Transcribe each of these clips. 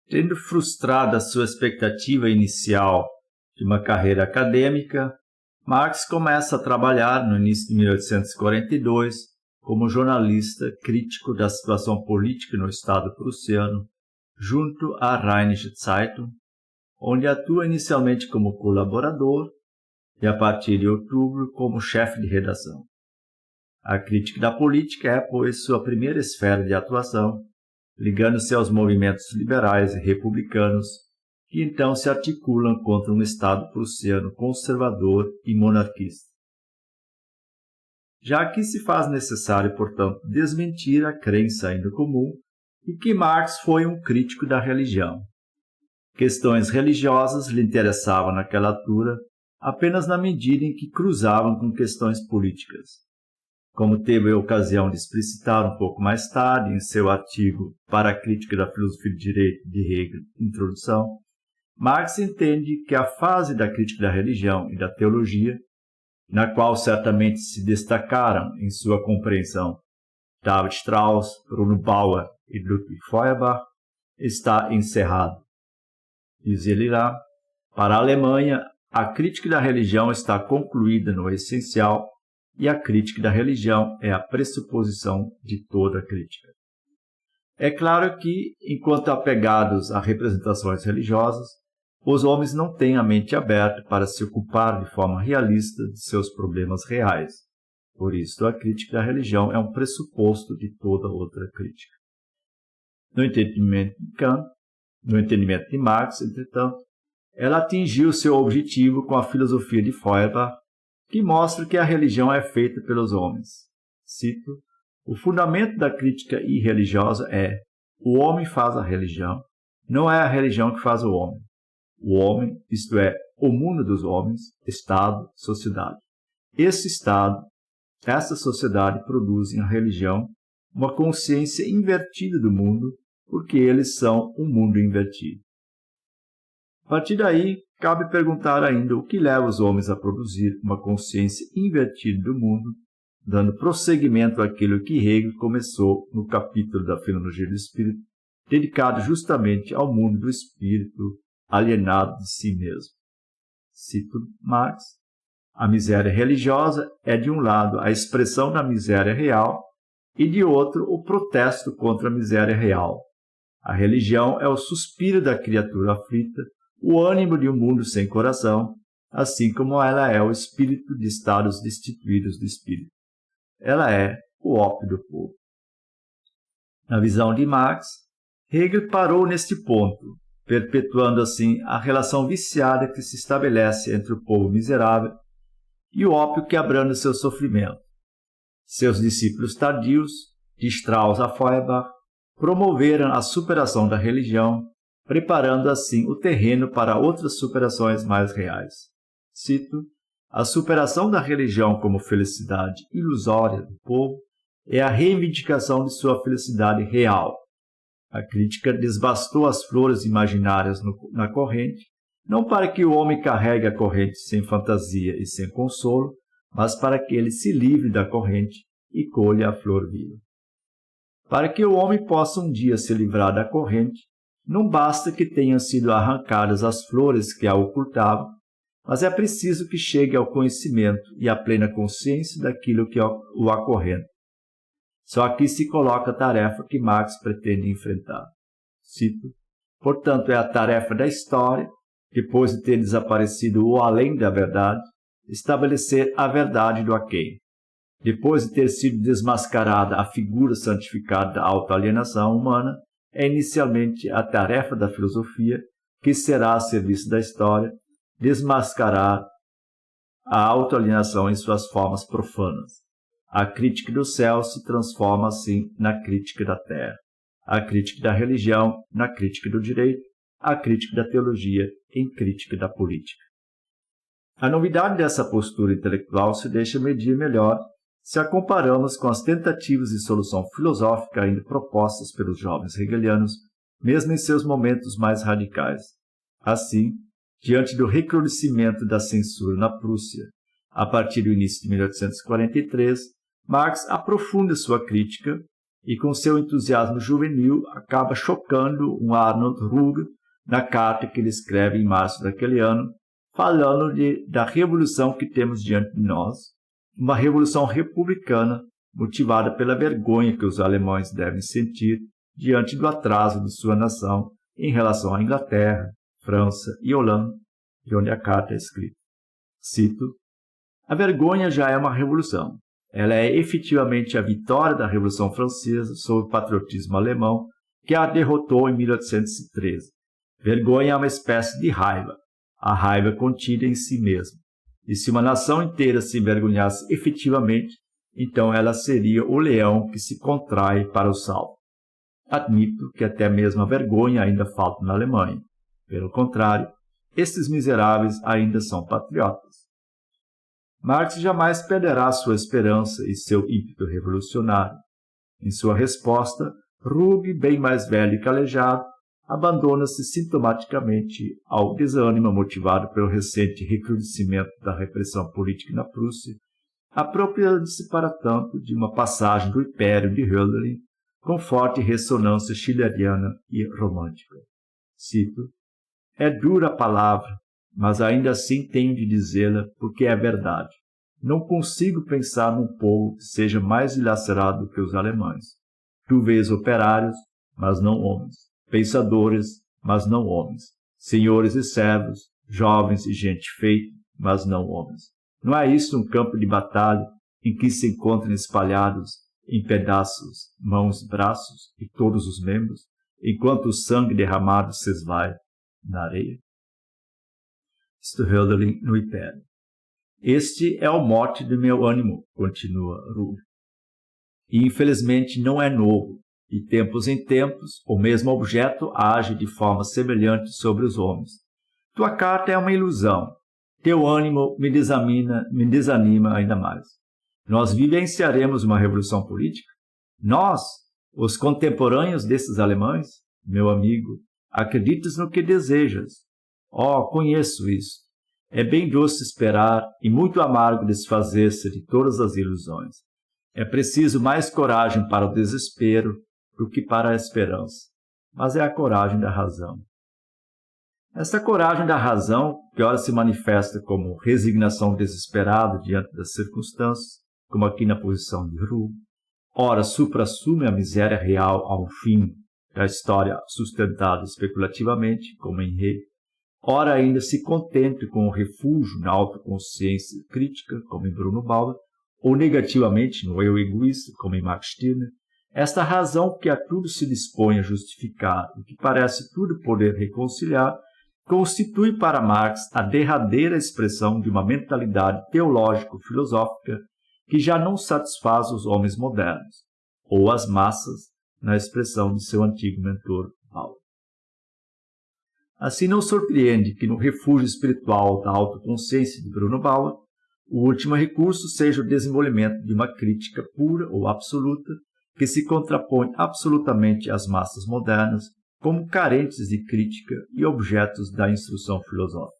Tendo frustrada sua expectativa inicial de uma carreira acadêmica, Marx começa a trabalhar no início de 1842 como jornalista crítico da situação política no estado prussiano, junto à Rheinische Zeitung, onde atua inicialmente como colaborador e, a partir de outubro, como chefe de redação. A crítica da política é, pois, sua primeira esfera de atuação, ligando-se aos movimentos liberais e republicanos, que então se articulam contra um Estado prussiano conservador e monarquista. Já aqui se faz necessário, portanto, desmentir a crença ainda comum de que Marx foi um crítico da religião. Questões religiosas lhe interessavam naquela altura apenas na medida em que cruzavam com questões políticas. Como teve a ocasião de explicitar um pouco mais tarde em seu artigo Para a Crítica da Filosofia do Direito de Hegel, Introdução, Marx entende que a fase da crítica da religião e da teologia, na qual certamente se destacaram em sua compreensão David Strauss, Bruno Bauer e Ludwig Feuerbach, está encerrada. Diz ele lá, para a Alemanha, a crítica da religião está concluída no essencial e a crítica da religião é a pressuposição de toda a crítica. É claro que, enquanto apegados a representações religiosas, os homens não têm a mente aberta para se ocupar de forma realista de seus problemas reais. Por isso, a crítica da religião é um pressuposto de toda outra crítica. No entendimento de Kant, no entendimento de Marx, entretanto, ela atingiu seu objetivo com a filosofia de Feuerbach, que mostra que a religião é feita pelos homens. Cito, o fundamento da crítica irreligiosa é: o homem faz a religião, não é a religião que faz o homem. O homem, isto é, o mundo dos homens, Estado, sociedade. Esse Estado, essa sociedade produzem a religião, uma consciência invertida do mundo, porque eles são um mundo invertido. A partir daí, cabe perguntar ainda o que leva os homens a produzir uma consciência invertida do mundo, dando prosseguimento àquilo que Hegel começou no capítulo da Filologia do Espírito, dedicado justamente ao mundo do espírito alienado de si mesmo. Cito Marx, a miséria religiosa é, de um lado, a expressão da miséria real e, de outro, o protesto contra a miséria real. A religião é o suspiro da criatura aflita, o ânimo de um mundo sem coração, assim como ela é o espírito de estados destituídos do espírito. Ela é o ópio do povo. Na visão de Marx, Hegel parou neste ponto, perpetuando assim a relação viciada que se estabelece entre o povo miserável e o ópio que abranda seu sofrimento. Seus discípulos tardios, de Strauss a Feuerbach, promoveram a superação da religião, preparando assim o terreno para outras superações mais reais. Cito, a superação da religião como felicidade ilusória do povo é a reivindicação de sua felicidade real. A crítica desbastou as flores imaginárias na corrente, não para que o homem carregue a corrente sem fantasia e sem consolo, mas para que ele se livre da corrente e colha a flor viva. Para que o homem possa um dia se livrar da corrente, não basta que tenham sido arrancadas as flores que a ocultavam, mas é preciso que chegue ao conhecimento e à plena consciência daquilo que o acorrenta. Só aqui se coloca a tarefa que Marx pretende enfrentar. Cito, portanto, é a tarefa da história, depois de ter desaparecido o além da verdade, estabelecer a verdade do aquém. Depois de ter sido desmascarada a figura santificada da autoalienação humana, é inicialmente a tarefa da filosofia, que será a serviço da história, desmascarar a autoalienação em suas formas profanas. A crítica do céu se transforma, assim, na crítica da terra. A crítica da religião na crítica do direito. A crítica da teologia em crítica da política. A novidade dessa postura intelectual se deixa medir melhor se a comparamos com as tentativas de solução filosófica ainda propostas pelos jovens hegelianos, mesmo em seus momentos mais radicais. Assim, diante do recrudescimento da censura na Prússia, a partir do início de 1843, Marx aprofunda sua crítica e com seu entusiasmo juvenil acaba chocando um Arnold Ruge na carta que ele escreve em março daquele ano, falando da revolução que temos diante de nós, uma revolução republicana motivada pela vergonha que os alemães devem sentir diante do atraso de sua nação em relação à Inglaterra, França e Holanda, de onde a carta é escrita. Cito: a vergonha já é uma revolução. Ela é efetivamente a vitória da Revolução Francesa sobre o patriotismo alemão, que a derrotou em 1813. Vergonha é uma espécie de raiva, a raiva contida em si mesma. E se uma nação inteira se envergonhasse efetivamente, então ela seria o leão que se contrai para o salto. Admito que até mesmo a vergonha ainda falta na Alemanha. Pelo contrário, estes miseráveis ainda são patriotas. Marx jamais perderá sua esperança e seu ímpeto revolucionário. Em sua resposta, Ruge, bem mais velho e calejado, abandona-se sintomaticamente ao desânimo motivado pelo recente recrudescimento da repressão política na Prússia, apropriando-se para tanto de uma passagem do Império de Hölderlin com forte ressonância schilleriana e romântica. Cito: é dura a palavra, mas ainda assim tenho de dizê-la porque é verdade. Não consigo pensar num povo que seja mais dilacerado do que os alemães. Tu vês operários, mas não homens, pensadores, mas não homens, senhores e servos, jovens e gente feita, mas não homens. Não é isso um campo de batalha em que se encontram espalhados em pedaços, mãos, braços e todos os membros, enquanto o sangue derramado se esvai na areia? Isto Hölderlin no Império. Este é o mote do meu ânimo, continua Ruge. E infelizmente não é novo, e tempos em tempos o mesmo objeto age de forma semelhante sobre os homens. Tua carta é uma ilusão. Teu ânimo me desanima ainda mais. Nós vivenciaremos uma revolução política? Nós, os contemporâneos desses alemães? Meu amigo, acreditas no que desejas. Conheço isso. É bem doce esperar e muito amargo desfazer-se de todas as ilusões. É preciso mais coragem para o desespero do que para a esperança. Mas é a coragem da razão. Esta coragem da razão, que ora se manifesta como resignação desesperada diante das circunstâncias, como aqui na posição de Ruge, ora supra-assume a miséria real ao fim da história sustentada especulativamente, como em Hegel, ora ainda se contente com o refúgio na autoconsciência crítica, como em Bruno Bauer, ou negativamente no eu egoísta, como em Max Stirner, esta razão que a tudo se dispõe a justificar e que parece tudo poder reconciliar, constitui para Marx a derradeira expressão de uma mentalidade teológico-filosófica que já não satisfaz os homens modernos, ou as massas, na expressão de seu antigo mentor Bauer. Assim não surpreende que no refúgio espiritual da autoconsciência de Bruno Bauer, o último recurso seja o desenvolvimento de uma crítica pura ou absoluta que se contrapõe absolutamente às massas modernas como carentes de crítica e objetos da instrução filosófica.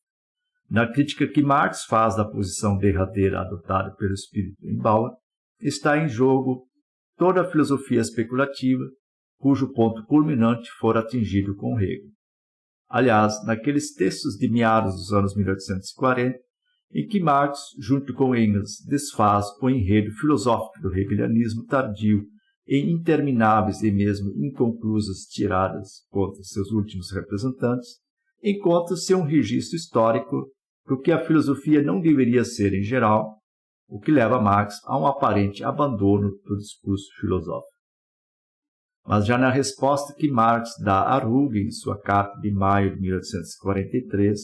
Na crítica que Marx faz da posição derradeira adotada pelo espírito em Bauer, está em jogo toda a filosofia especulativa, cujo ponto culminante for atingido com Hegel. Aliás, naqueles textos de meados dos anos 1840, em que Marx, junto com Engels, desfaz o enredo filosófico do hegelianismo tardio em intermináveis e mesmo inconclusas tiradas contra seus últimos representantes, encontra-se um registro histórico do que a filosofia não deveria ser em geral, o que leva Marx a um aparente abandono do discurso filosófico. Mas já na resposta que Marx dá a Ruge em sua carta de maio de 1843,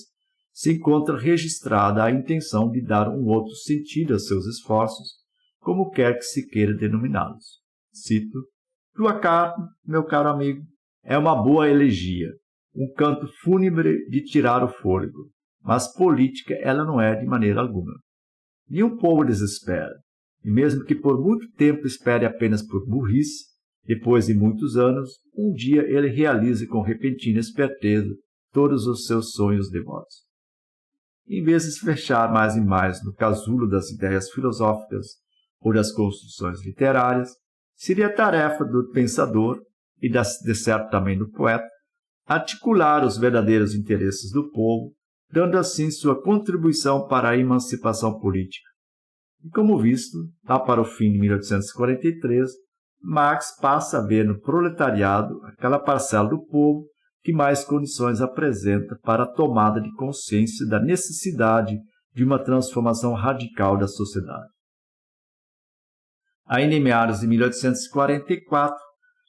se encontra registrada a intenção de dar um outro sentido a seus esforços, como quer que se queira denominá-los. Cito: tua carta, meu caro amigo, é uma boa elegia, um canto fúnebre de tirar o fôlego, mas política ela não é de maneira alguma. Nenhum povo desespera, e mesmo que por muito tempo espere apenas por burrice, depois de muitos anos, um dia ele realize com repentina esperteza todos os seus sonhos devotos. Em vez de se fechar mais e mais no casulo das ideias filosóficas ou das construções literárias, seria tarefa do pensador e, de certo, também do poeta, articular os verdadeiros interesses do povo, dando assim sua contribuição para a emancipação política. E como visto, lá para o fim de 1843, Marx passa a ver no proletariado aquela parcela do povo que mais condições apresenta para a tomada de consciência da necessidade de uma transformação radical da sociedade. Ainda em meados de 1844,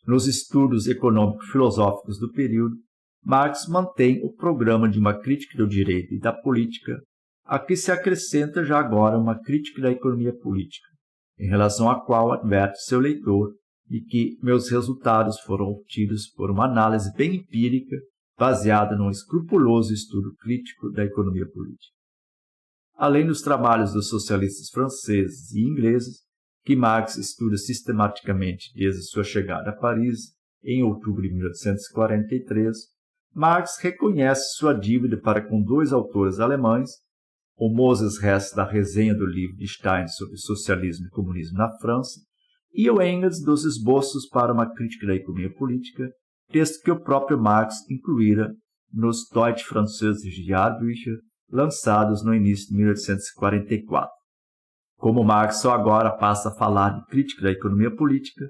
nos estudos econômico-filosóficos do período, Marx mantém o programa de uma crítica do direito e da política, a que se acrescenta já agora uma crítica da economia política, em relação à qual adverte seu leitor de que meus resultados foram obtidos por uma análise bem empírica, baseada num escrupuloso estudo crítico da economia política. Além dos trabalhos dos socialistas franceses e ingleses, que Marx estuda sistematicamente desde sua chegada a Paris, em outubro de 1843, Marx reconhece sua dívida para com dois autores alemães, o Moses Hess da resenha do livro de Stein sobre socialismo e comunismo na França, e o Engels dos esboços para uma crítica da economia política, texto que o próprio Marx incluíra nos Deutsch-Französische Jahrbücher, lançados no início de 1844. Como Marx só agora passa a falar de crítica da economia política,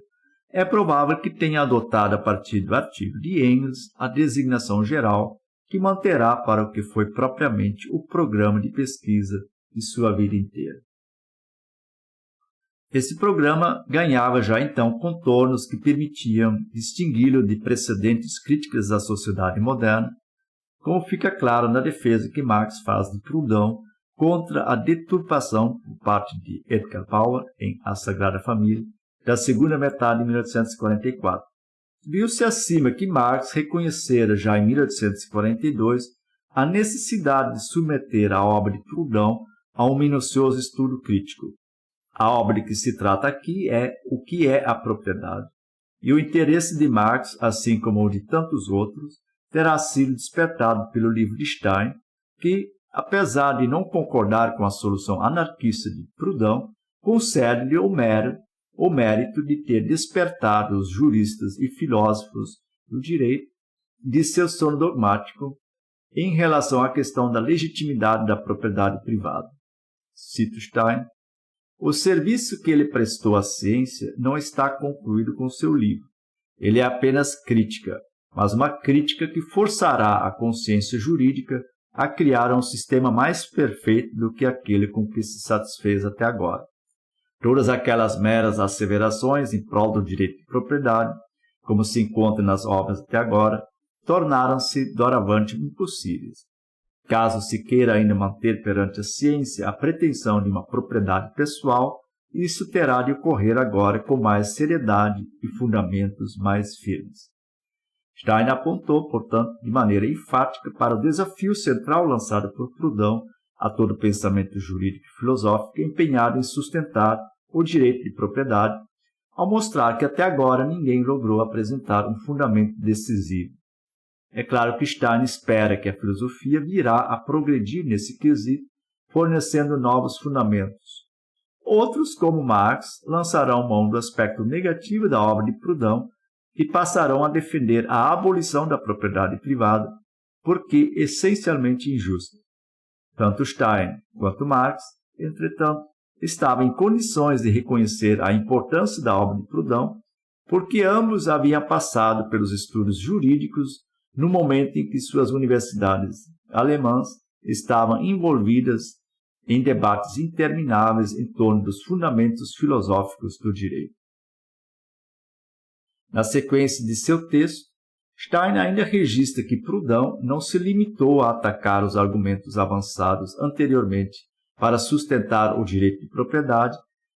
é provável que tenha adotado a partir do artigo de Engels a designação geral que manterá para o que foi propriamente o programa de pesquisa de sua vida inteira. Esse programa ganhava já então contornos que permitiam distingui-lo de precedentes críticas à sociedade moderna, como fica claro na defesa que Marx faz de Proudhon contra a deturpação por parte de Edgar Bauer em A Sagrada Família, da segunda metade de 1844. Viu-se acima que Marx reconhecera já em 1842 a necessidade de submeter a obra de Proudhon a um minucioso estudo crítico. A obra de que se trata aqui é O que é a propriedade, e o interesse de Marx, assim como o de tantos outros, terá sido despertado pelo livro de Stein, que, apesar de não concordar com a solução anarquista de Proudhon, concede-lhe o mérito de ter despertado os juristas e filósofos do direito de seu sono dogmático em relação à questão da legitimidade da propriedade privada. Cito Stein: o serviço que ele prestou à ciência não está concluído com seu livro. Ele é apenas crítica, mas uma crítica que forçará a consciência jurídica a criar um sistema mais perfeito do que aquele com que se satisfez até agora. Todas aquelas meras asseverações em prol do direito de propriedade, como se encontra nas obras até agora, tornaram-se doravante impossíveis. Caso se queira ainda manter perante a ciência a pretensão de uma propriedade pessoal, isso terá de ocorrer agora com mais seriedade e fundamentos mais firmes. Stein apontou, portanto, de maneira enfática para o desafio central lançado por Proudhon a todo o pensamento jurídico e filosófico empenhado em sustentar o direito de propriedade, ao mostrar que até agora ninguém logrou apresentar um fundamento decisivo. É claro que Stein espera que a filosofia virá a progredir nesse quesito, fornecendo novos fundamentos. Outros, como Marx, lançarão mão do aspecto negativo da obra de Proudhon e passarão a defender a abolição da propriedade privada, porque essencialmente injusta. Tanto Stein quanto Marx, entretanto, estavam em condições de reconhecer a importância da obra de Proudhon, porque ambos haviam passado pelos estudos jurídicos no momento em que suas universidades alemãs estavam envolvidas em debates intermináveis em torno dos fundamentos filosóficos do direito. Na sequência de seu texto, Stein ainda registra que Proudhon não se limitou a atacar os argumentos avançados anteriormente para sustentar o direito de propriedade,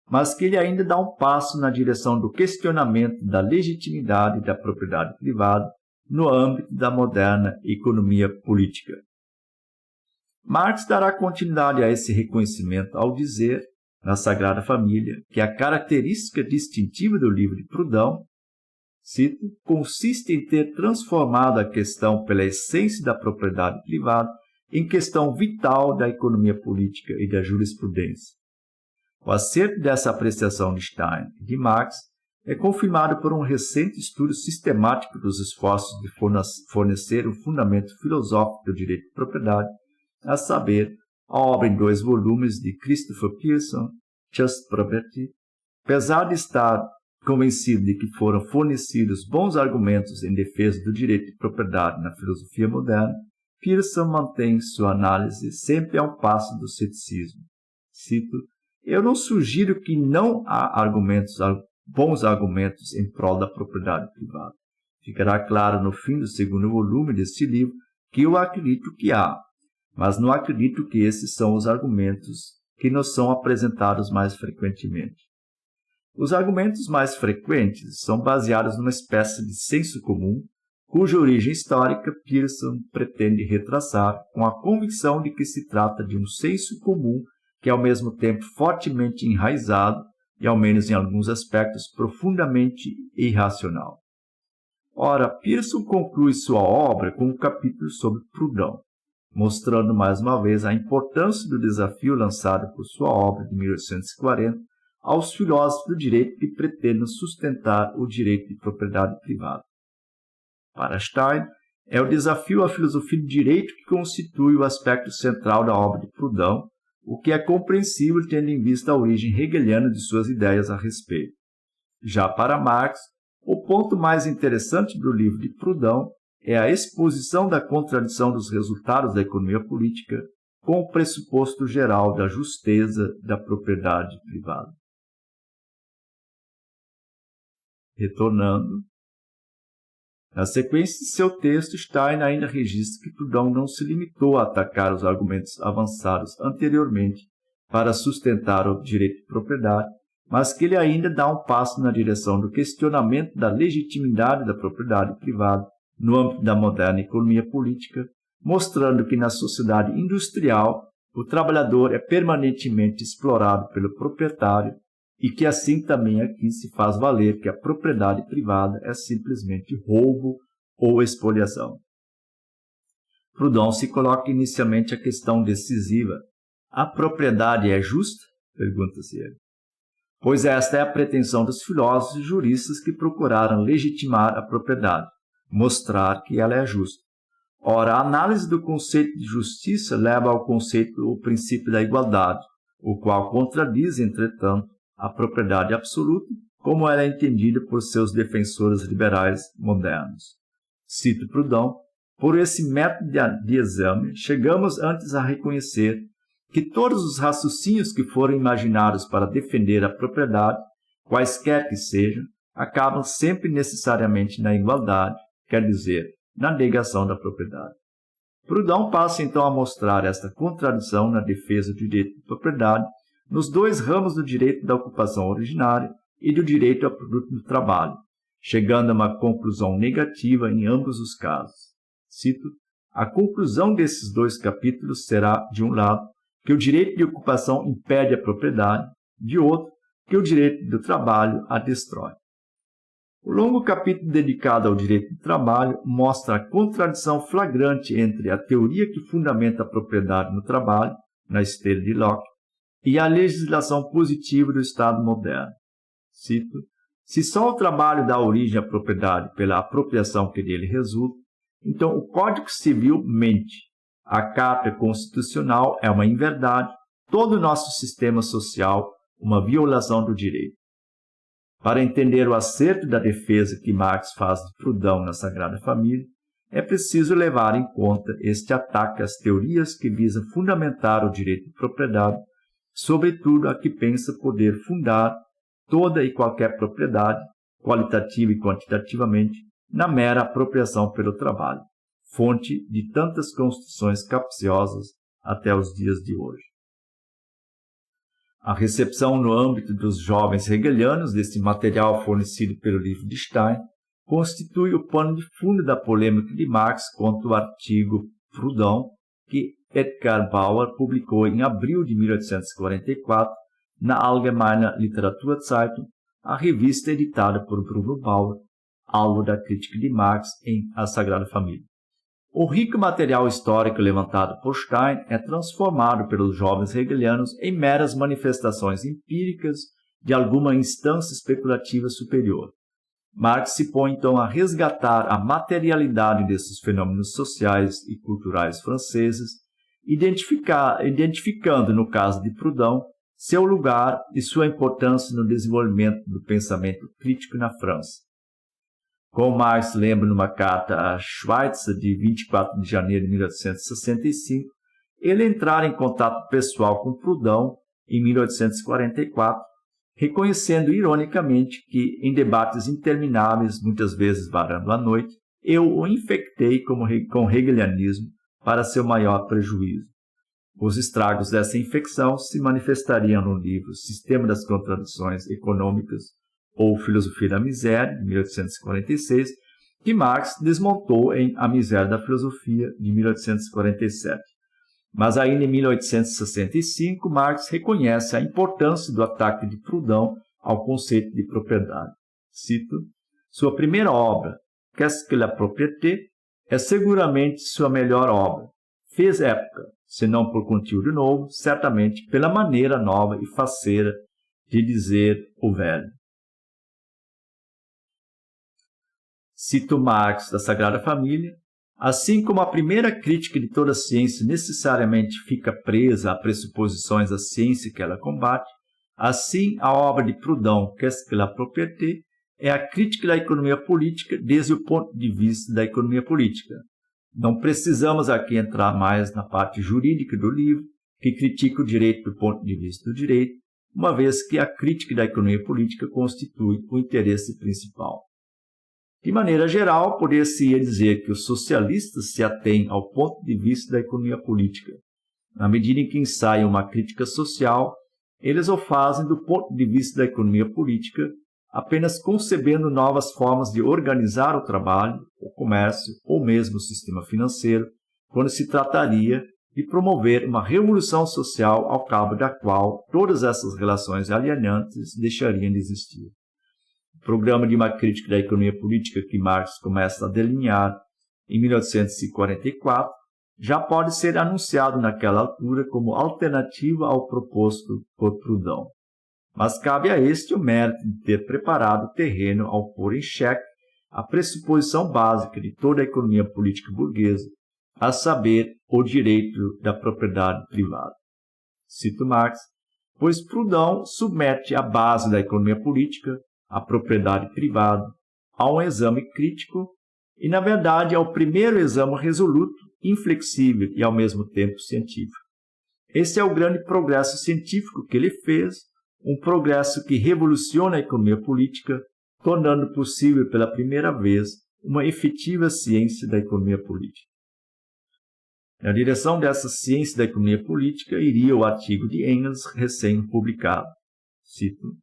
mas que ele ainda dá um passo na direção do questionamento da legitimidade da propriedade privada no âmbito da moderna economia política. Marx dará continuidade a esse reconhecimento ao dizer, na Sagrada Família, que a característica distintiva do livro de Proudhon, cito, consiste em ter transformado a questão pela essência da propriedade privada em questão vital da economia política e da jurisprudência. O acerto dessa apreciação de Stein e de Marx é confirmado por um recente estudo sistemático dos esforços de fornecer um fundamento filosófico do direito de propriedade, a saber, a obra em 2 volumes de Christopher Pearson, Just Property. Apesar de estar convencido de que foram fornecidos bons argumentos em defesa do direito de propriedade na filosofia moderna, Pearson mantém sua análise sempre ao passo do ceticismo. Cito: "Eu não sugiro que não há bons argumentos em prol da propriedade privada. Ficará claro no fim do 2º volume deste livro que eu acredito que há, mas não acredito que esses são os argumentos que nos são apresentados mais frequentemente. Os argumentos mais frequentes são baseados numa espécie de senso comum, cuja origem histórica Pearson pretende retraçar com a convicção de que se trata de um senso comum que é ao mesmo tempo fortemente enraizado e, ao menos em alguns aspectos, profundamente irracional." Ora, Pearson conclui sua obra com um capítulo sobre Proudhon, mostrando mais uma vez a importância do desafio lançado por sua obra de 1840 aos filósofos do direito que pretendem sustentar o direito de propriedade privada. Para Stein, é o desafio à filosofia do direito que constitui o aspecto central da obra de Proudhon, o que é compreensível tendo em vista a origem hegeliana de suas ideias a respeito. Já para Marx, o ponto mais interessante do livro de Proudhon é a exposição da contradição dos resultados da economia política com o pressuposto geral da justeza da propriedade privada. Retornando, na sequência de seu texto, Stein ainda registra que Proudhon não se limitou a atacar os argumentos avançados anteriormente para sustentar o direito de propriedade, mas que ele ainda dá um passo na direção do questionamento da legitimidade da propriedade privada no âmbito da moderna economia política, mostrando que na sociedade industrial o trabalhador é permanentemente explorado pelo proprietário e que assim também aqui se faz valer que a propriedade privada é simplesmente roubo ou expoliação. Proudhon se coloca inicialmente a questão decisiva: a propriedade é justa? Pergunta-se ele. Pois esta é a pretensão dos filósofos e juristas que procuraram legitimar a propriedade, mostrar que ela é justa. Ora, a análise do conceito de justiça leva ao princípio da igualdade, o qual contradiz, entretanto, a propriedade absoluta, como ela é entendida por seus defensores liberais modernos. Cito Proudhon: "Por esse método de exame, chegamos antes a reconhecer que todos os raciocínios que foram imaginados para defender a propriedade, quaisquer que sejam, acabam sempre necessariamente na igualdade, quer dizer, na negação da propriedade." Proudhon passa então a mostrar esta contradição na defesa do direito de propriedade nos 2 ramos do direito da ocupação originária e do direito ao produto do trabalho, chegando a uma conclusão negativa em ambos os casos. Cito: "A conclusão desses 2 capítulos será, de um lado, que o direito de ocupação impede a propriedade, de outro, que o direito do trabalho a destrói." O longo capítulo dedicado ao direito do trabalho mostra a contradição flagrante entre a teoria que fundamenta a propriedade no trabalho, na esteira de Locke, e a legislação positiva do Estado moderno. Cito: "Se só o trabalho dá origem à propriedade pela apropriação que dele resulta, então o Código Civil mente. A Carta Constitucional é uma inverdade, todo o nosso sistema social uma violação do direito." Para entender o acerto da defesa que Marx faz de Proudhon na Sagrada Família, é preciso levar em conta este ataque às teorias que visam fundamentar o direito de propriedade, sobretudo a que pensa poder fundar toda e qualquer propriedade, qualitativa e quantitativamente, na mera apropriação pelo trabalho, fonte de tantas construções capciosas até os dias de hoje. A recepção no âmbito dos jovens hegelianos deste material fornecido pelo livro de Stein constitui o pano de fundo da polêmica de Marx contra o artigo Proudhon, que Edgar Bauer publicou em abril de 1844 na Allgemeine Literaturzeitung, a revista editada por Bruno Bauer, alvo da crítica de Marx em A Sagrada Família. O rico material histórico levantado por Stein é transformado pelos jovens hegelianos em meras manifestações empíricas de alguma instância especulativa superior. Marx se põe então a resgatar a materialidade desses fenômenos sociais e culturais franceses, identificando, no caso de Proudhon, seu lugar e sua importância no desenvolvimento do pensamento crítico na França. Como Marx lembra numa carta a Schweitzer de 24 de janeiro de 1865, ele entrara em contato pessoal com Proudhon em 1844, reconhecendo ironicamente que, em debates intermináveis, muitas vezes varando a noite, eu o infectei com hegelianismo para seu maior prejuízo. Os estragos dessa infecção se manifestariam no livro Sistema das Contradições Econômicas ou Filosofia da Miséria, de 1846, que Marx desmontou em A Miséria da Filosofia, de 1847. Mas ainda em 1865, Marx reconhece a importância do ataque de Proudhon ao conceito de propriedade. Cito: sua primeira obra, Qu'est-ce que la propriété, é seguramente sua melhor obra. Fez época, se não por conteúdo novo, certamente pela maneira nova e faceira de dizer o velho. Cito Marx da Sagrada Família: assim como a primeira crítica de toda ciência necessariamente fica presa a pressuposições da ciência que ela combate, assim a obra de Proudhon, Qu'est-ce que la propriété, é a crítica da economia política desde o ponto de vista da economia política. Não precisamos aqui entrar mais na parte jurídica do livro, que critica o direito do ponto de vista do direito, uma vez que a crítica da economia política constitui o interesse principal. De maneira geral, poder-se dizer que os socialistas se atêm ao ponto de vista da economia política. Na medida em que ensaiam uma crítica social, eles o fazem do ponto de vista da economia política, apenas concebendo novas formas de organizar o trabalho, o comércio ou mesmo o sistema financeiro, quando se trataria de promover uma revolução social ao cabo da qual todas essas relações alienantes deixariam de existir. O programa de uma crítica da economia política que Marx começa a delinear em 1844 já pode ser anunciado naquela altura como alternativa ao proposto por Proudhon. Mas cabe a este o mérito de ter preparado o terreno ao pôr em xeque a pressuposição básica de toda a economia política burguesa, a saber, o direito da propriedade privada. Cito Marx: pois Proudhon submete a base da economia política, a propriedade privada, a um exame crítico e, na verdade, ao primeiro exame resoluto, inflexível e, ao mesmo tempo, científico. Esse é o grande progresso científico que ele fez, um progresso que revoluciona a economia política, tornando possível pela primeira vez uma efetiva ciência da economia política. Na direção dessa ciência da economia política iria o artigo de Engels recém-publicado. Cito: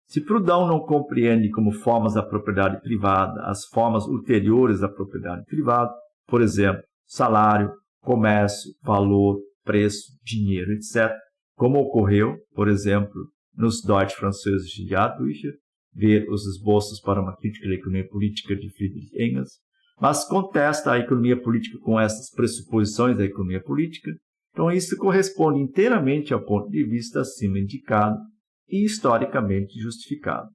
se Proudhon não compreende como formas da propriedade privada as formas ulteriores da propriedade privada, por exemplo, salário, comércio, valor, preço, dinheiro, etc., como ocorreu, por exemplo, nos Deutsche franceses de Jahrbucher, ver os esboços para uma crítica da economia política de Friedrich Engels, mas contesta a economia política com essas pressuposições da economia política, então isso corresponde inteiramente ao ponto de vista acima indicado e historicamente justificado.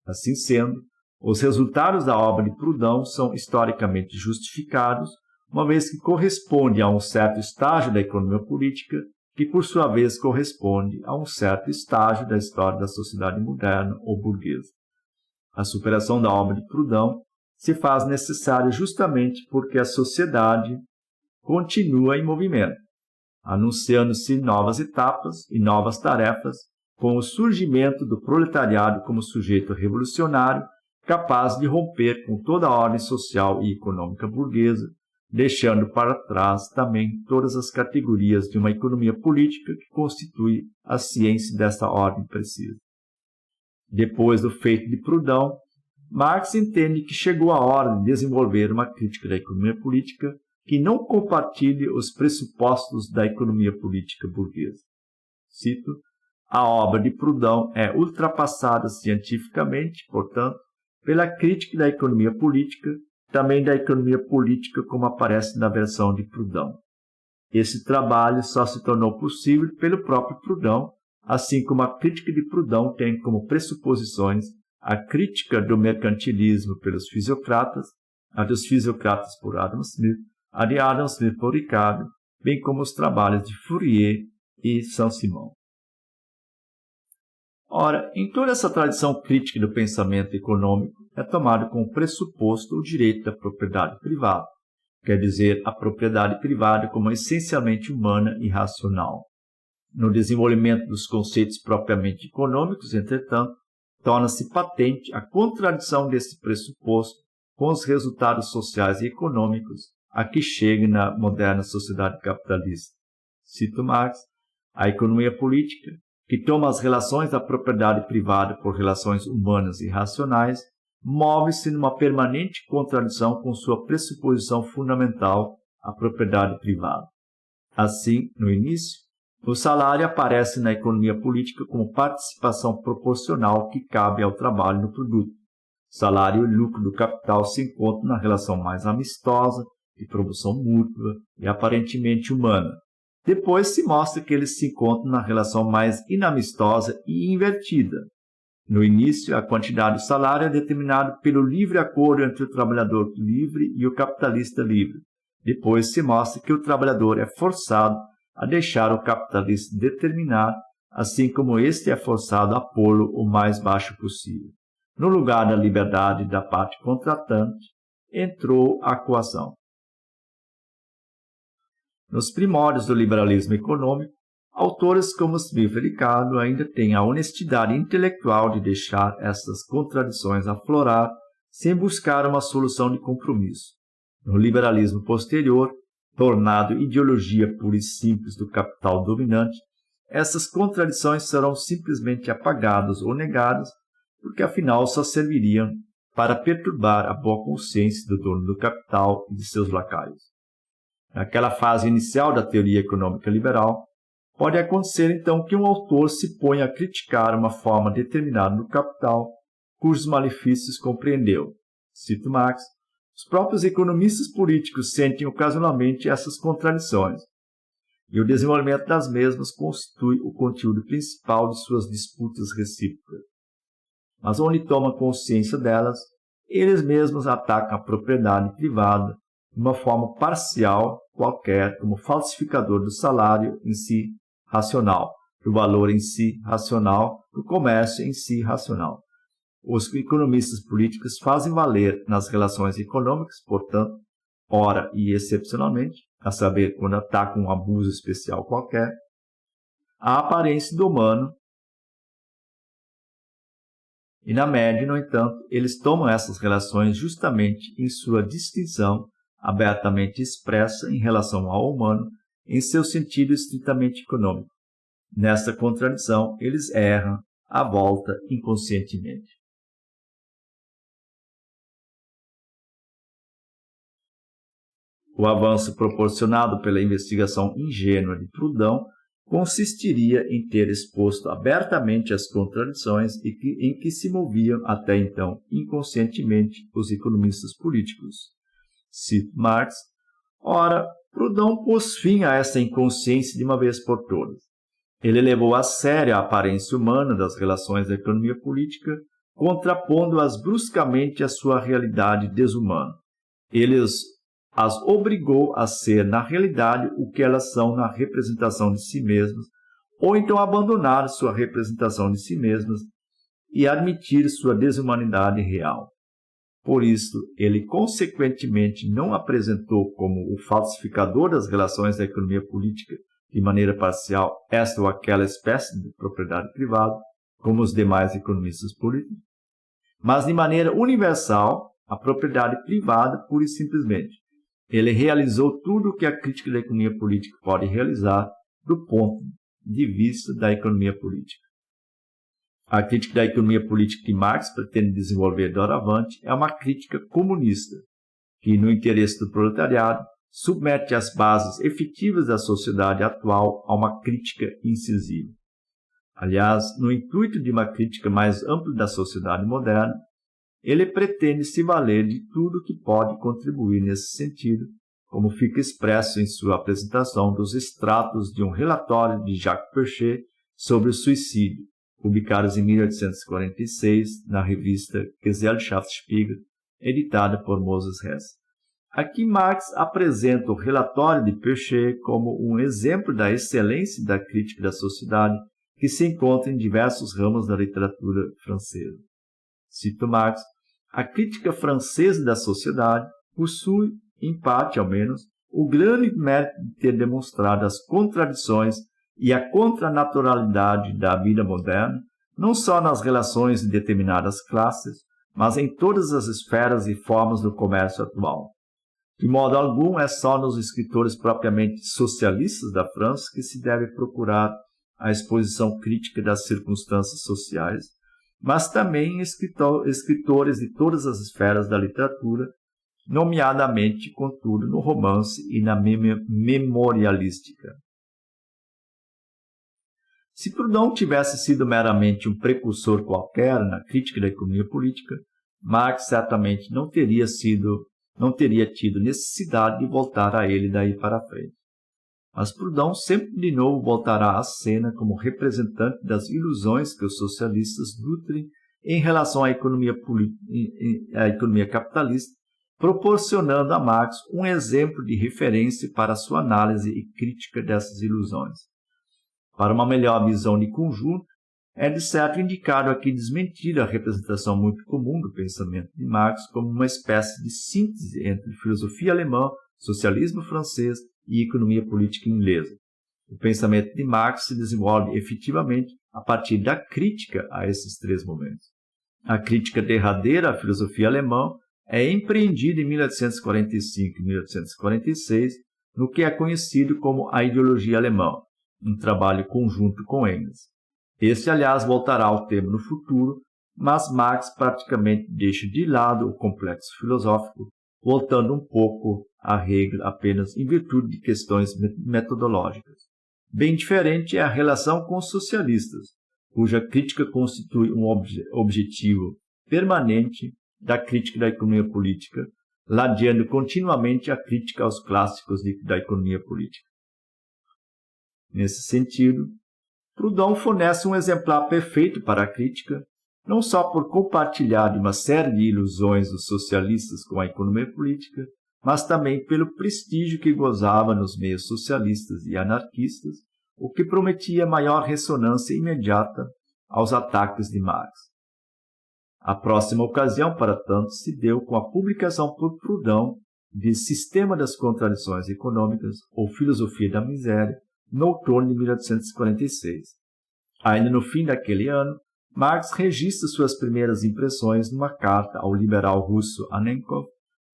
Assim sendo, os resultados da obra de Proudhon são historicamente justificados, uma vez que corresponde a um certo estágio da economia política, que por sua vez corresponde a um certo estágio da história da sociedade moderna ou burguesa. A superação da obra de Proudhon se faz necessária justamente porque a sociedade continua em movimento, anunciando-se novas etapas e novas tarefas, com o surgimento do proletariado como sujeito revolucionário, capaz de romper com toda a ordem social e econômica burguesa, deixando para trás também todas as categorias de uma economia política que constitui a ciência desta ordem precisa. Depois do feito de Proudhon, Marx entende que chegou a hora de desenvolver uma crítica da economia política que não compartilhe os pressupostos da economia política burguesa. Cito: a obra de Proudhon é ultrapassada cientificamente, portanto, pela crítica da economia política, também da economia política como aparece na versão de Proudhon. Esse trabalho só se tornou possível pelo próprio Proudhon, assim como a crítica de Proudhon tem como pressuposições a crítica do mercantilismo pelos fisiocratas, a dos fisiocratas por Adam Smith, a de Adam Smith por Ricardo, bem como os trabalhos de Fourier e Saint-Simon. Ora, em toda essa tradição crítica do pensamento econômico é tomado como pressuposto o direito da propriedade privada, quer dizer, a propriedade privada como essencialmente humana e racional. No desenvolvimento dos conceitos propriamente econômicos, entretanto, torna-se patente a contradição desse pressuposto com os resultados sociais e econômicos a que chega na moderna sociedade capitalista. Cito Marx, a economia política, que toma as relações da propriedade privada por relações humanas e racionais, move-se numa permanente contradição com sua pressuposição fundamental, a propriedade privada. Assim, no início, o salário aparece na economia política como participação proporcional que cabe ao trabalho no produto. Salário e lucro do capital se encontram na relação mais amistosa, de promoção mútua e aparentemente humana. Depois se mostra que eles se encontram na relação mais inamistosa e invertida. No início, a quantidade do salário é determinada pelo livre acordo entre o trabalhador livre e o capitalista livre. Depois se mostra que o trabalhador é forçado a deixar o capitalista determinar, assim como este é forçado a pô-lo o mais baixo possível. No lugar da liberdade da parte contratante, entrou a coação. Nos primórdios do liberalismo econômico, autores como Smith e Ricardo ainda têm a honestidade intelectual de deixar essas contradições aflorar sem buscar uma solução de compromisso. No liberalismo posterior, tornado ideologia pura e simples do capital dominante, essas contradições serão simplesmente apagadas ou negadas, porque afinal só serviriam para perturbar a boa consciência do dono do capital e de seus lacaios. Naquela fase inicial da teoria econômica liberal, pode acontecer então que um autor se ponha a criticar uma forma determinada do capital, cujos malefícios compreendeu. Cito Marx, os próprios economistas políticos sentem ocasionalmente essas contradições, e o desenvolvimento das mesmas constitui o conteúdo principal de suas disputas recíprocas. Mas onde tomam consciência delas, eles mesmos atacam a propriedade privada de uma forma parcial qualquer, como falsificador do salário em si racional, do valor em si racional, do comércio em si racional. Os economistas políticos fazem valer nas relações econômicas, portanto, ora e excepcionalmente, a saber, quando atacam um abuso especial qualquer, a aparência do humano. E na média, no entanto, eles tomam essas relações justamente em sua distinção abertamente expressa em relação ao humano em seu sentido estritamente econômico. Nesta contradição, eles erram à volta inconscientemente. O avanço proporcionado pela investigação ingênua de Proudhon consistiria em ter exposto abertamente as contradições em que se moviam até então inconscientemente os economistas políticos. Cito Marx. Ora, Proudhon pôs fim a essa inconsciência de uma vez por todas. Ele levou a sério a aparência humana das relações da economia política, contrapondo-as bruscamente à sua realidade desumana. Ele as obrigou a ser, na realidade, o que elas são na representação de si mesmas, ou então abandonar sua representação de si mesmas e admitir sua desumanidade real. Por isso, ele consequentemente não apresentou como o falsificador das relações da economia política de maneira parcial esta ou aquela espécie de propriedade privada, como os demais economistas políticos, mas de maneira universal a propriedade privada pura e simplesmente. Ele realizou tudo o que a crítica da economia política pode realizar do ponto de vista da economia política. A crítica da economia política que Marx pretende desenvolver doravante é uma crítica comunista, que, no interesse do proletariado, submete as bases efetivas da sociedade atual a uma crítica incisiva. Aliás, no intuito de uma crítica mais ampla da sociedade moderna, ele pretende se valer de tudo que pode contribuir nesse sentido, como fica expresso em sua apresentação dos extratos de um relatório de Jacques Pechet sobre o suicídio, publicados em 1846 na revista Gesellschaftsspiegel, editada por Moses Hess. Aqui Marx apresenta o relatório de Peuchet como um exemplo da excelência da crítica da sociedade que se encontra em diversos ramos da literatura francesa. Cito Marx: a crítica francesa da sociedade possui, em parte ao menos, o grande mérito de ter demonstrado as contradições e a contranaturalidade da vida moderna, não só nas relações de determinadas classes, mas em todas as esferas e formas do comércio atual. De modo algum, é só nos escritores propriamente socialistas da França que se deve procurar a exposição crítica das circunstâncias sociais, mas também em escritores de todas as esferas da literatura, nomeadamente, contudo, no romance e na memorialística. Se Proudhon tivesse sido meramente um precursor qualquer na crítica da economia política, Marx certamente não teria tido necessidade de voltar a ele daí para frente. Mas Proudhon sempre de novo voltará à cena como representante das ilusões que os socialistas nutrem em relação à economia capitalista, proporcionando a Marx um exemplo de referência para a sua análise e crítica dessas ilusões. Para uma melhor visão de conjunto, é de certo indicado aqui desmentir a representação muito comum do pensamento de Marx como uma espécie de síntese entre filosofia alemã, socialismo francês e economia política inglesa. O pensamento de Marx se desenvolve efetivamente a partir da crítica a esses três momentos. A crítica derradeira à filosofia alemã é empreendida em 1845 e 1846 no que é conhecido como a ideologia alemã, um trabalho conjunto com Engels. Este, aliás, voltará ao tema no futuro, mas Marx praticamente deixa de lado o complexo filosófico, voltando um pouco a Hegel apenas em virtude de questões metodológicas. Bem diferente é a relação com os socialistas, cuja crítica constitui um objetivo permanente da crítica da economia política, ladeando continuamente a crítica aos clássicos da economia política. Nesse sentido, Proudhon fornece um exemplar perfeito para a crítica, não só por compartilhar de uma série de ilusões dos socialistas com a economia política, mas também pelo prestígio que gozava nos meios socialistas e anarquistas, o que prometia maior ressonância imediata aos ataques de Marx. A próxima ocasião, para tanto, se deu com a publicação por Proudhon de Sistema das Contradições Econômicas ou Filosofia da Miséria, no outono de 1846. Ainda no fim daquele ano, Marx registra suas primeiras impressões numa carta ao liberal russo Annenkov,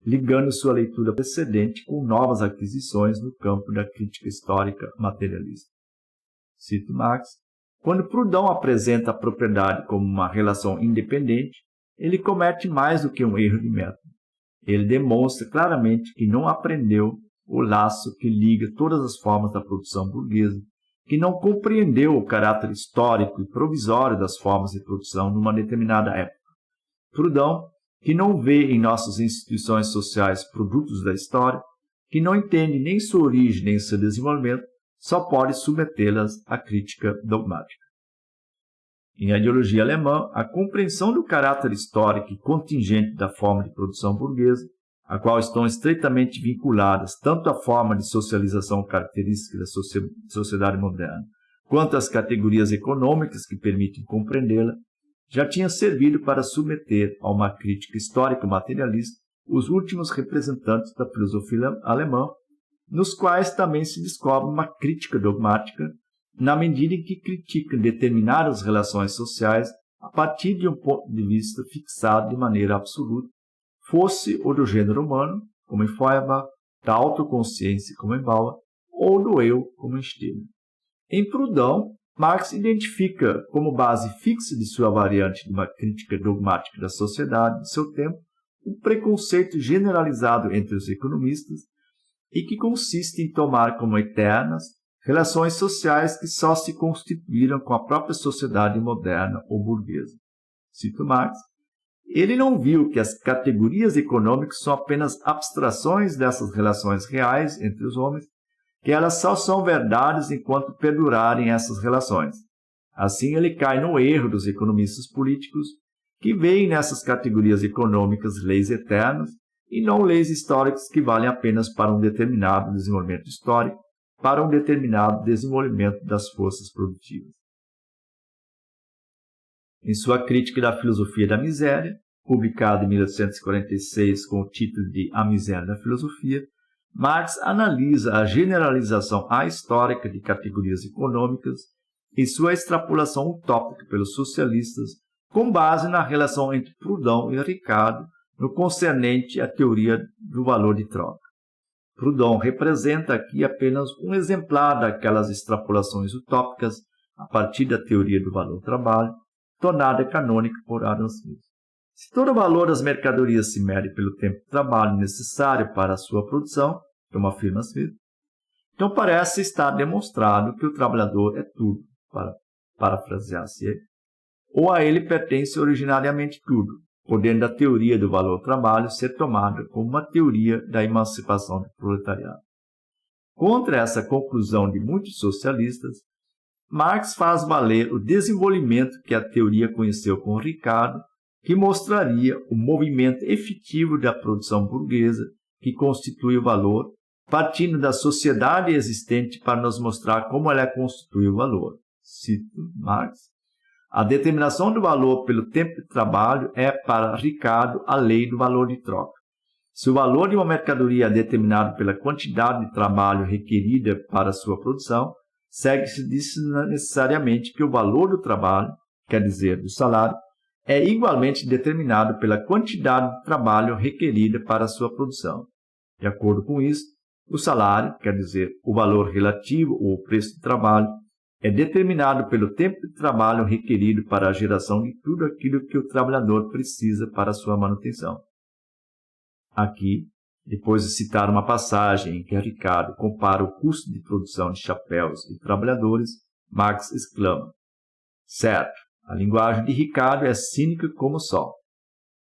ligando sua leitura precedente com novas aquisições no campo da crítica histórica materialista. Cito Marx: quando Proudhon apresenta a propriedade como uma relação independente, ele comete mais do que um erro de método. Ele demonstra claramente que não aprendeu o laço que liga todas as formas da produção burguesa, que não compreendeu o caráter histórico e provisório das formas de produção numa determinada época. Proudhon, que não vê em nossas instituições sociais produtos da história, que não entende nem sua origem nem seu desenvolvimento, só pode submetê-las à crítica dogmática. Em A Ideologia Alemã, a compreensão do caráter histórico e contingente da forma de produção burguesa, a qual estão estreitamente vinculadas tanto à forma de socialização característica da sociedade moderna, quanto às categorias econômicas que permitem compreendê-la, já tinha servido para submeter a uma crítica histórica materialista os últimos representantes da filosofia alemã, nos quais também se descobre uma crítica dogmática, na medida em que criticam determinadas relações sociais a partir de um ponto de vista fixado de maneira absoluta, fosse o do gênero humano, como em Feuerbach, da autoconsciência, como em Bauer, ou do eu, como em Stirner. Em Proudhon, Marx identifica como base fixa de sua variante de uma crítica dogmática da sociedade de seu tempo um preconceito generalizado entre os economistas e que consiste em tomar como eternas relações sociais que só se constituíram com a própria sociedade moderna ou burguesa. Cito Marx: ele não viu que as categorias econômicas são apenas abstrações dessas relações reais entre os homens, que elas só são verdades enquanto perdurarem essas relações. Assim, ele cai no erro dos economistas políticos que veem nessas categorias econômicas leis eternas e não leis históricas que valem apenas para um determinado desenvolvimento histórico, para um determinado desenvolvimento das forças produtivas. Em sua crítica da filosofia da miséria, publicada em 1846 com o título de A Miséria da Filosofia, Marx analisa a generalização ahistórica de categorias econômicas e sua extrapolação utópica pelos socialistas com base na relação entre Proudhon e Ricardo no concernente à teoria do valor de troca. Proudhon representa aqui apenas um exemplar daquelas extrapolações utópicas a partir da teoria do valor-trabalho, tornada canônica por Adam Smith. Se todo o valor das mercadorias se mede pelo tempo de trabalho necessário para a sua produção, como afirma Smith, então parece estar demonstrado que o trabalhador é tudo, para parafrasear-se ele, ou a ele pertence originariamente tudo, podendo a teoria do valor-trabalho ser tomada como uma teoria da emancipação do proletariado. Contra essa conclusão de muitos socialistas, Marx faz valer o desenvolvimento que a teoria conheceu com Ricardo, que mostraria o movimento efetivo da produção burguesa que constitui o valor, partindo da sociedade existente para nos mostrar como ela constitui o valor. Cito Marx. A determinação do valor pelo tempo de trabalho é, para Ricardo, a lei do valor de troca. Se o valor de uma mercadoria é determinado pela quantidade de trabalho requerida para sua produção, segue-se disso necessariamente que o valor do trabalho, quer dizer, do salário, é igualmente determinado pela quantidade de trabalho requerida para sua produção. De acordo com isso, o salário, quer dizer, o valor relativo ou o preço do trabalho, é determinado pelo tempo de trabalho requerido para a geração de tudo aquilo que o trabalhador precisa para sua manutenção. Aqui, depois de citar uma passagem em que Ricardo compara o custo de produção de chapéus e trabalhadores, Marx exclama: certo, a linguagem de Ricardo é cínica como o sol.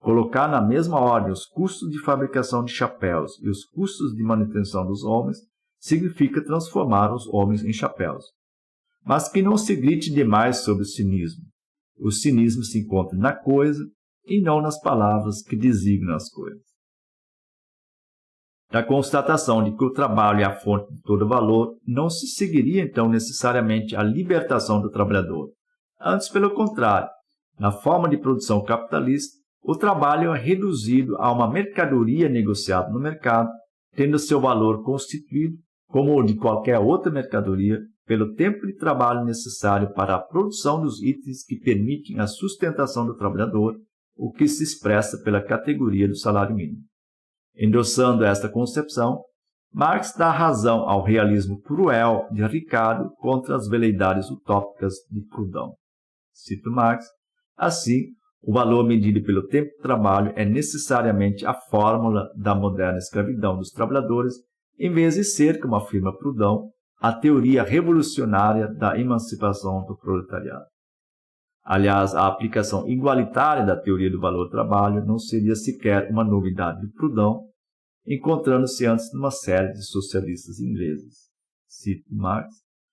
Colocar na mesma ordem os custos de fabricação de chapéus e os custos de manutenção dos homens significa transformar os homens em chapéus. Mas que não se grite demais sobre o cinismo. O cinismo se encontra na coisa e não nas palavras que designam as coisas. Da constatação de que o trabalho é a fonte de todo valor, não se seguiria então necessariamente a libertação do trabalhador. Antes, pelo contrário, na forma de produção capitalista, o trabalho é reduzido a uma mercadoria negociada no mercado, tendo seu valor constituído, como o de qualquer outra mercadoria, pelo tempo de trabalho necessário para a produção dos itens que permitem a sustentação do trabalhador, o que se expressa pela categoria do salário mínimo. Endossando esta concepção, Marx dá razão ao realismo cruel de Ricardo contra as veleidades utópicas de Proudhon. Cito Marx: assim, o valor medido pelo tempo de trabalho é necessariamente a fórmula da moderna escravidão dos trabalhadores, em vez de ser, como afirma Proudhon, a teoria revolucionária da emancipação do proletariado. Aliás, a aplicação igualitária da teoria do valor-trabalho não seria sequer uma novidade de Proudhon, encontrando-se antes numa série de socialistas ingleses. Cito Marx: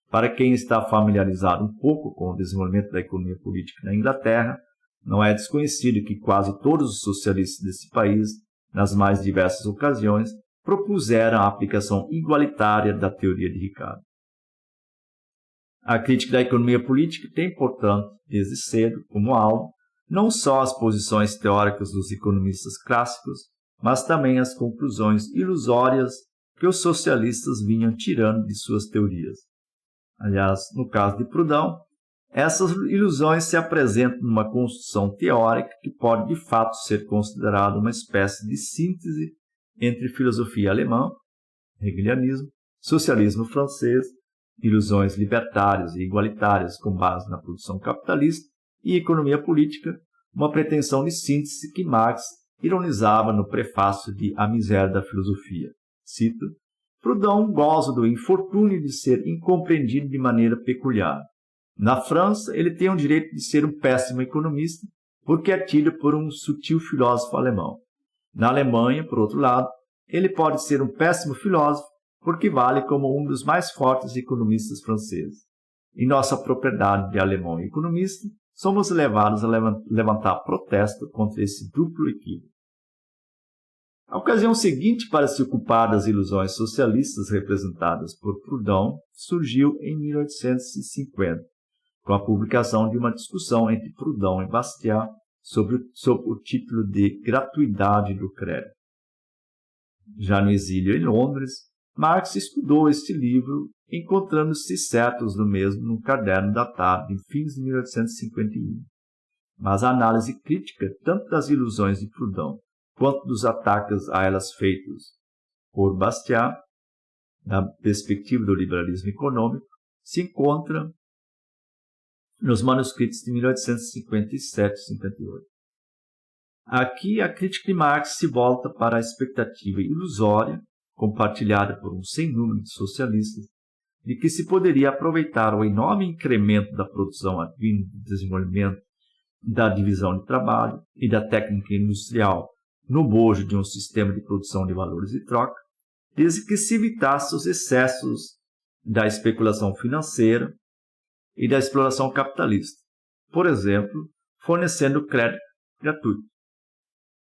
para quem está familiarizado um pouco com o desenvolvimento da economia política na Inglaterra, não é desconhecido que quase todos os socialistas desse país, nas mais diversas ocasiões, propuseram a aplicação igualitária da teoria de Ricardo. A crítica da economia política tem, portanto, desde cedo, como alvo, não só as posições teóricas dos economistas clássicos, mas também as conclusões ilusórias que os socialistas vinham tirando de suas teorias. Aliás, no caso de Proudhon, essas ilusões se apresentam numa construção teórica que pode de fato ser considerada uma espécie de síntese entre filosofia alemã, hegelianismo, socialismo francês, ilusões libertárias e igualitárias com base na produção capitalista e economia política, uma pretensão de síntese que Marx ironizava no prefácio de A Miséria da Filosofia. Cito: Proudhon goza do infortúnio de ser incompreendido de maneira peculiar. Na França, ele tem o direito de ser um péssimo economista, porque é tido por um sutil filósofo alemão. Na Alemanha, por outro lado, ele pode ser um péssimo filósofo, porque vale como um dos mais fortes economistas franceses. em nossa propriedade de alemão e economista, somos levados a levantar protesto contra esse duplo equívoco. A ocasião seguinte para se ocupar das ilusões socialistas representadas por Proudhon surgiu em 1850, com a publicação de uma discussão entre Proudhon e Bastiat sob o título de Gratuidade do Crédito. Já no exílio em Londres, Marx estudou este livro, encontrando-se certos do mesmo num caderno datado em fins de 1851. Mas a análise crítica tanto das ilusões de Proudhon quanto dos ataques a elas feitos por Bastiat, na perspectiva do liberalismo econômico, se encontra nos manuscritos de 1857 e 58. Aqui, a crítica de Marx se volta para a expectativa ilusória, compartilhada por um sem número de socialistas, de que se poderia aproveitar o enorme incremento da produção advindo do desenvolvimento da divisão de trabalho e da técnica industrial no bojo de um sistema de produção de valores e troca, desde que se evitasse os excessos da especulação financeira e da exploração capitalista, por exemplo, fornecendo crédito gratuito.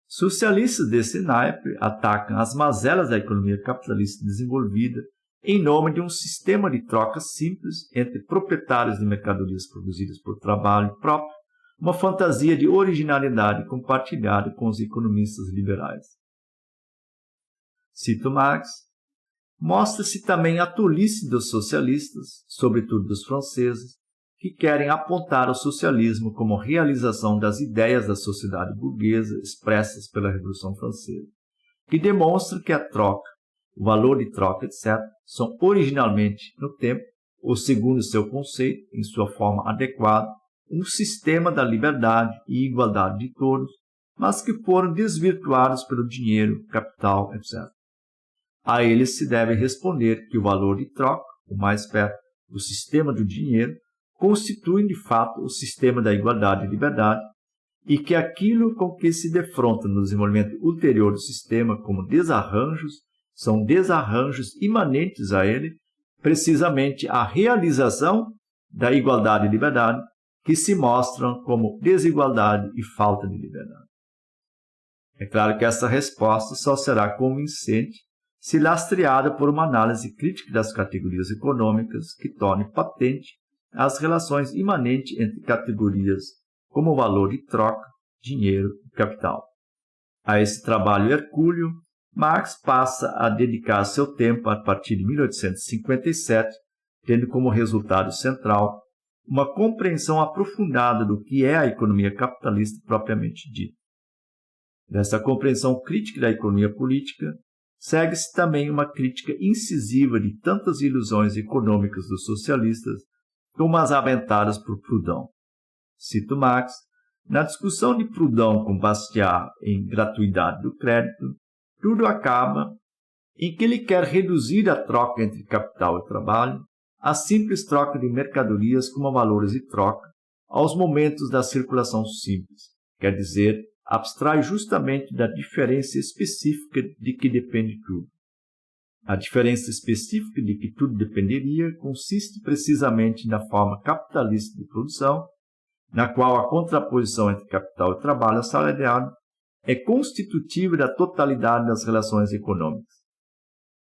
Socialistas desse naipe atacam as mazelas da economia capitalista desenvolvida em nome de um sistema de troca simples entre proprietários de mercadorias produzidas por trabalho próprio, uma fantasia de originalidade compartilhada com os economistas liberais. Cito Marx: mostra-se também a tolice dos socialistas, sobretudo dos franceses, que querem apontar o socialismo como realização das ideias da sociedade burguesa expressas pela Revolução Francesa, que demonstram que a troca, o valor de troca, etc., são originalmente, no tempo, ou segundo seu conceito, em sua forma adequada, um sistema da liberdade e igualdade de todos, mas que foram desvirtuados pelo dinheiro, capital, etc. A eles se deve responder que o valor de troca, o mais perto do sistema do dinheiro, constitui de fato o sistema da igualdade e liberdade, e que aquilo com que se defronta no desenvolvimento ulterior do sistema como desarranjos, são desarranjos imanentes a ele, precisamente a realização da igualdade e liberdade, que se mostram como desigualdade e falta de liberdade. É claro que essa resposta só será convincente se lastreada por uma análise crítica das categorias econômicas que torne patente as relações imanentes entre categorias como o valor de troca, dinheiro e capital. A esse trabalho hercúleo, Marx passa a dedicar seu tempo a partir de 1857, tendo como resultado central uma compreensão aprofundada do que é a economia capitalista propriamente dita. Dessa compreensão crítica da economia política, segue-se também uma crítica incisiva de tantas ilusões econômicas dos socialistas como as aventadas por Proudhon. Cito Marx: na discussão de Proudhon com Bastiat em Gratuidade do Crédito, tudo acaba em que ele quer reduzir a troca entre capital e trabalho a simples troca de mercadorias como valores de troca aos momentos da circulação simples, quer dizer, abstrai justamente da diferença específica de que depende tudo. A diferença específica de que tudo dependeria consiste precisamente na forma capitalista de produção, na qual a contraposição entre capital e trabalho assalariado é constitutiva da totalidade das relações econômicas.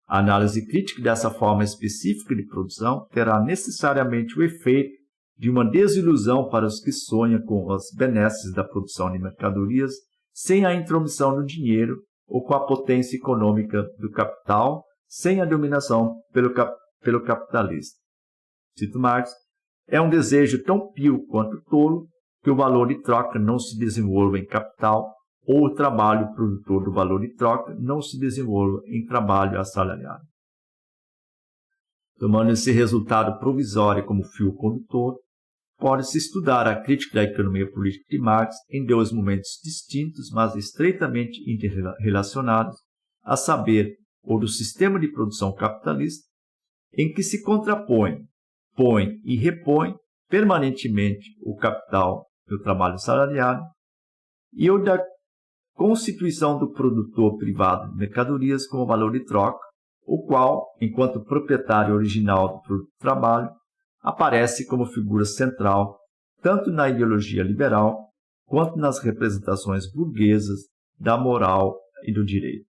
A análise crítica dessa forma específica de produção terá necessariamente o efeito de uma desilusão para os que sonham com as benesses da produção de mercadorias sem a intromissão do dinheiro ou com a potência econômica do capital, sem a dominação pelo capitalista. Cito Marx: é um desejo tão pio quanto tolo que o valor de troca não se desenvolva em capital ou o trabalho produtor do valor de troca não se desenvolva em trabalho assalariado. Tomando esse resultado provisório como fio condutor, pode-se estudar a crítica da economia política de Marx em dois momentos distintos, mas estreitamente interrelacionados, a saber, o do sistema de produção capitalista, em que se contrapõe, põe e repõe permanentemente o capital e o trabalho assalariado, e o da constituição do produtor privado de mercadorias como valor de troca, o qual, enquanto proprietário original do produto de trabalho, aparece como figura central tanto na ideologia liberal quanto nas representações burguesas da moral e do direito.